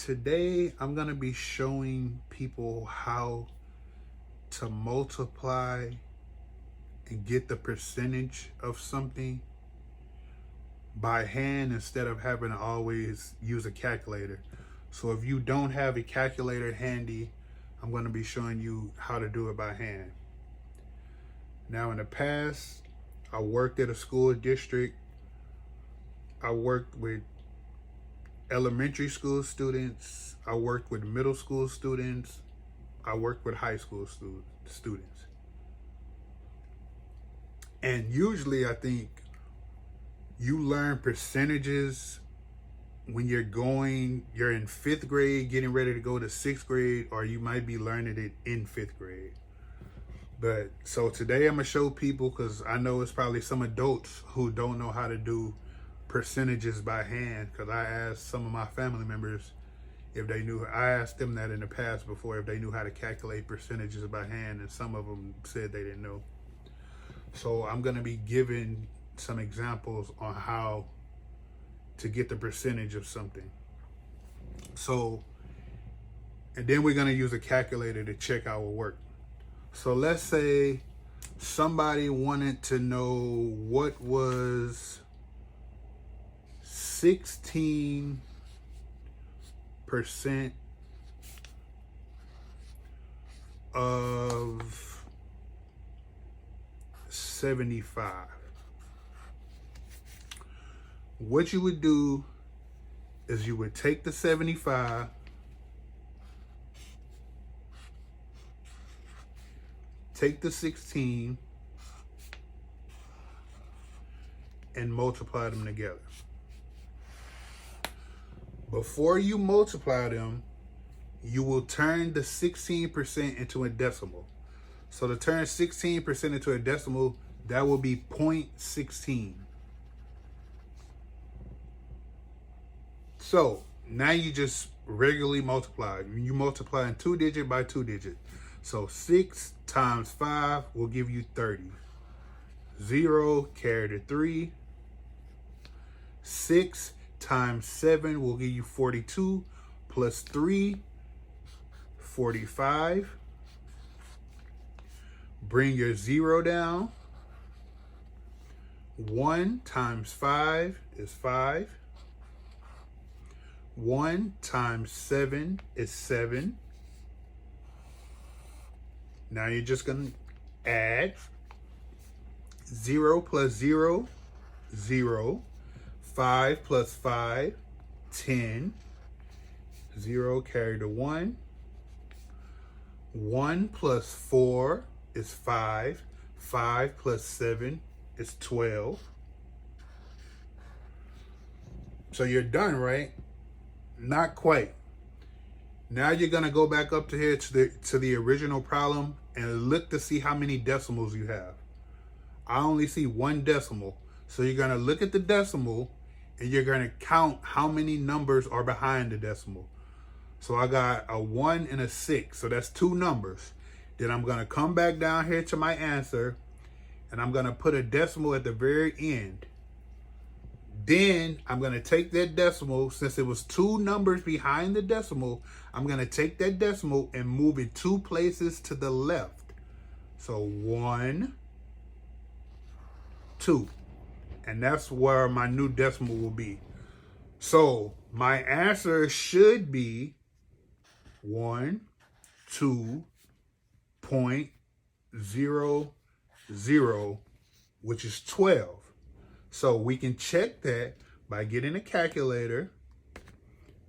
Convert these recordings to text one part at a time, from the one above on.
Today I'm going to be showing people how to multiply and get the percentage of something by hand instead of having to always use a calculator. So if you don't have a calculator handy, I'm going to be showing you how to do it by hand. Now in the past, I worked at a school district. I worked with elementary school students. I worked with middle school students. I worked with high school students. And usually I think you learn percentages when you're in fifth grade, getting ready to go to sixth grade, or you might be learning it in fifth grade. But so today I'm gonna show people, because I know it's probably some adults who don't know how to do percentages by hand, because I asked some of my family members if they knew. I asked them that in the past before, if they knew how to calculate percentages by hand, and some of them said they didn't know. So I'm gonna be giving some examples on how to get the percentage of something. So, and then we're gonna use a calculator to check our work. So let's say somebody wanted to know what was 16% of 75. What you would do is you would take the 75, take the 16, and multiply them together. Before you multiply them, you will turn the 16% into a decimal. So to turn 16% into a decimal, that will be 0.16. So now you just regularly multiply. You multiply in 2-digit by 2-digit. So 6 times 5 will give you 30. 0 carry the 3. 6 times 7 will give you 42. Plus 3, 45. Bring your 0 down. 1 times 5 is 5. 1 times 7 is 7. Now you're just going to add 0 plus 0, 0. 5 plus 5, 10. 0 carry the 1. 1 plus 4 is 5. 5 plus 7 is 12. So you're done, right? Not quite. Now you're gonna go back up to here to the original problem and look to see how many decimals you have. I only see one decimal. So you're gonna look at the decimal and you're gonna count how many numbers are behind the decimal. So I got a 1 and a 6, so that's 2 numbers. Then I'm gonna come back down here to my answer and I'm gonna put a decimal at the very end. Then I'm going to take that decimal, since it was 2 numbers behind the decimal, I'm going to take that decimal and move it 2 places to the left. So 1, 2. And that's where my new decimal will be. So my answer should be 1.00, which is 12. So we can check that by getting a calculator,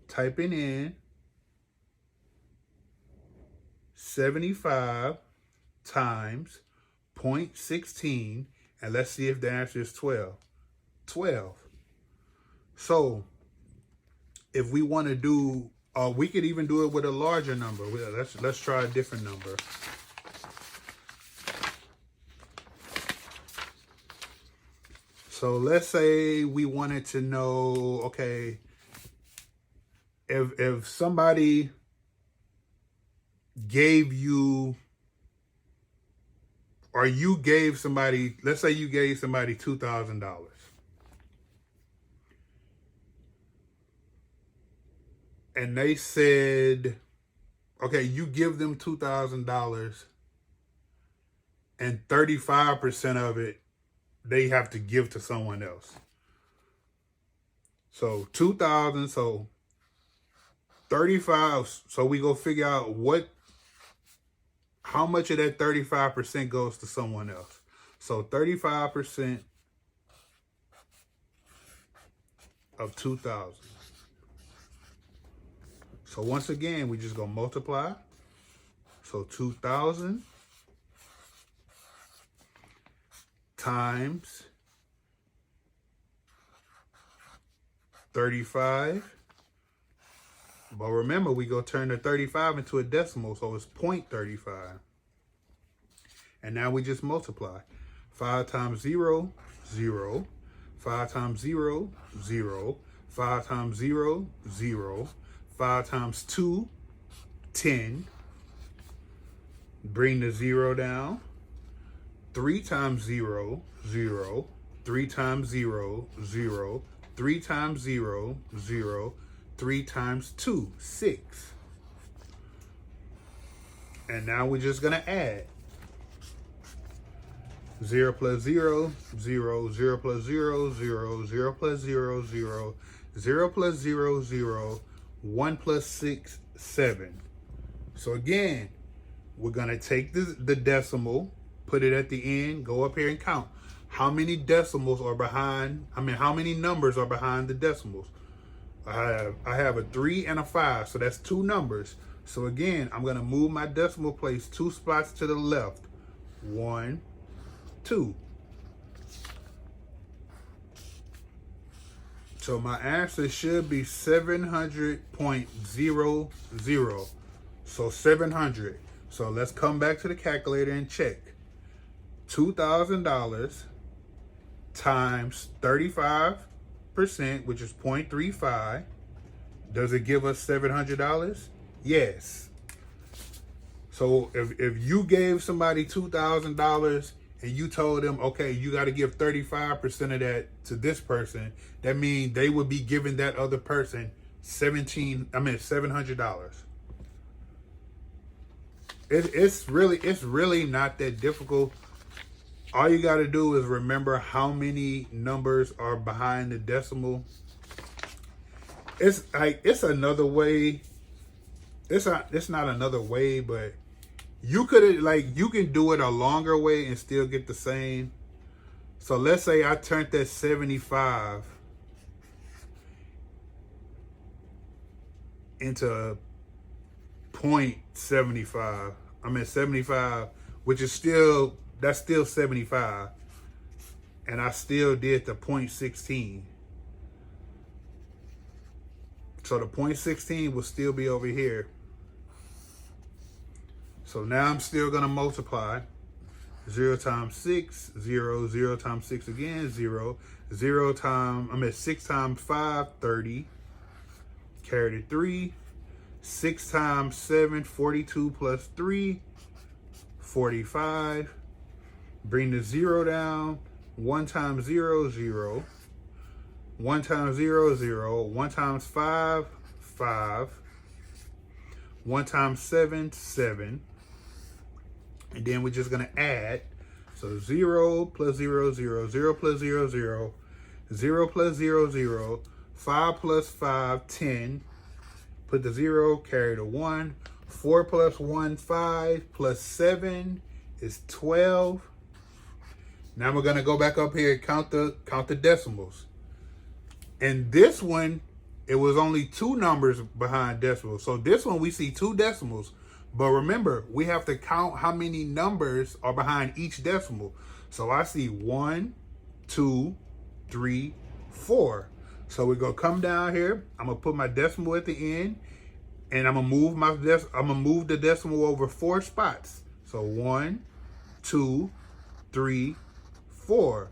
typing in 75 times 0.16, and let's see if the answer is 12. 12. So if we want to do, we could even do it with a larger number. Let's try a different number. So let's say we wanted to know, okay, if somebody gave you, or you gave somebody, let's say you gave somebody $2,000. and they said, okay, you give them $2,000 and 35% of it they have to give to someone else. So 2,000, so 35. So we go figure out how much of that 35% goes to someone else. So 35% of 2,000. So once again, we just go multiply. So 2,000 times 35. But remember, we go turn the 35 into a decimal, so it's 0.35. And now we just multiply. 5 times 0, 0. 5 times 0, 0. 5 times 0, 0. 5 times 2, 10. Bring the 0 down. 3 times 0, 0. 3 times 0, 0. 3 times 0, 0. 3 times 2, 6. And now we're just going to add. 0 plus 0, 0. 0 plus 0, 0. 0 plus 0, 0. 0 plus 0, 0. 1 plus 6, 7. So again, we're going to take the decimal, put it at the end, go up here and count. How many decimals are behind, how many numbers are behind the decimals? I have a 3 and a 5, so that's 2 numbers. So again, I'm going to move my decimal place 2 spots to the left. 1, 2. So my answer should be 700.00. So 700. So let's come back to the calculator and check. $2,000 times 35%, which is 0.35. Does it give us $700? Yes. So if you gave somebody $2,000 and you told them, okay, you got to give 35% of that to this person, that means they would be giving that other person $700. It's really not that difficult. All you got to do is remember how many numbers are behind the decimal. It's another way. It's not another way, but you can do it a longer way and still get the same. So let's say I turned that 75 into 0.75. 75, which is that's still 75. And I still did the 0.16. So the 0.16 will still be over here. So now I'm still going to multiply. 0 times 6, 0. 0 times 6 again, 0. 6 times 5, 30. Carry the 3. 6 times 7, 42 plus 3, 45. Bring the 0 down. 1 times 0, 0. 1 times 0, 0. 1 times 5, 5. 1 times 7, 7. And then we're just going to add. So 0 plus 0, 0. 0 plus 0, 0. 0 plus 0, 0. 5 plus 5, 10. Put the 0, carry the 1. 4 plus 1, 5. Plus 7 is 12. Now we're going to go back up here and count the decimals. And this one, it was only 2 numbers behind decimals. So this one, we see 2 decimals. But remember, we have to count how many numbers are behind each decimal. So I see 1, 2, 3, 4. So we're going to come down here. I'm going to put my decimal at the end. And I'm going to move the decimal over 4 spots. So 1, 2, 3, 4.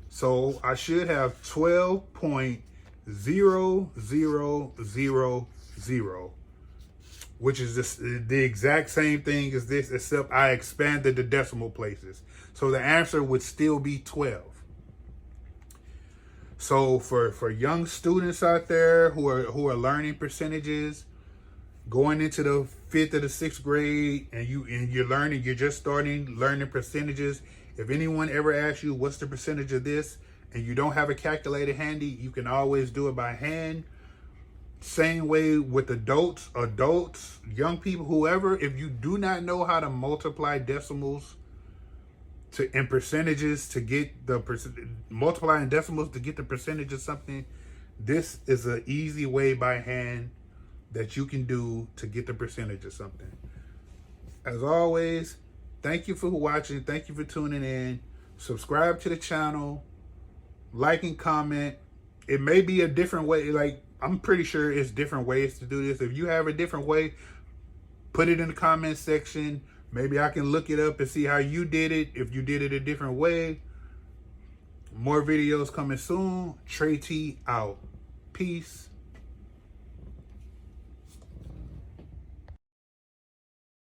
So I should have 12.0000, which is the exact same thing as this, except I expanded the decimal places. So the answer would still be 12. So for young students out there who are learning percentages, going into the 5th or the 6th grade, and you're just starting learning percentages. If anyone ever asks you what's the percentage of this, and you don't have a calculator handy, you can always do it by hand. Same way with adults, young people, whoever. If you do not know how to multiply decimals in percentages to get multiplying decimals to get the percentage of something, this is an easy way by hand that you can do to get the percentage of something. As always, thank you for watching. Thank you for tuning in. Subscribe to the channel, like and comment. It may be a different way. Like, I'm pretty sure it's different ways to do this. If you have a different way, put it in the comment section. Maybe I can look it up and see how you did it. If you did it a different way. More videos coming soon. Trey T out. Peace.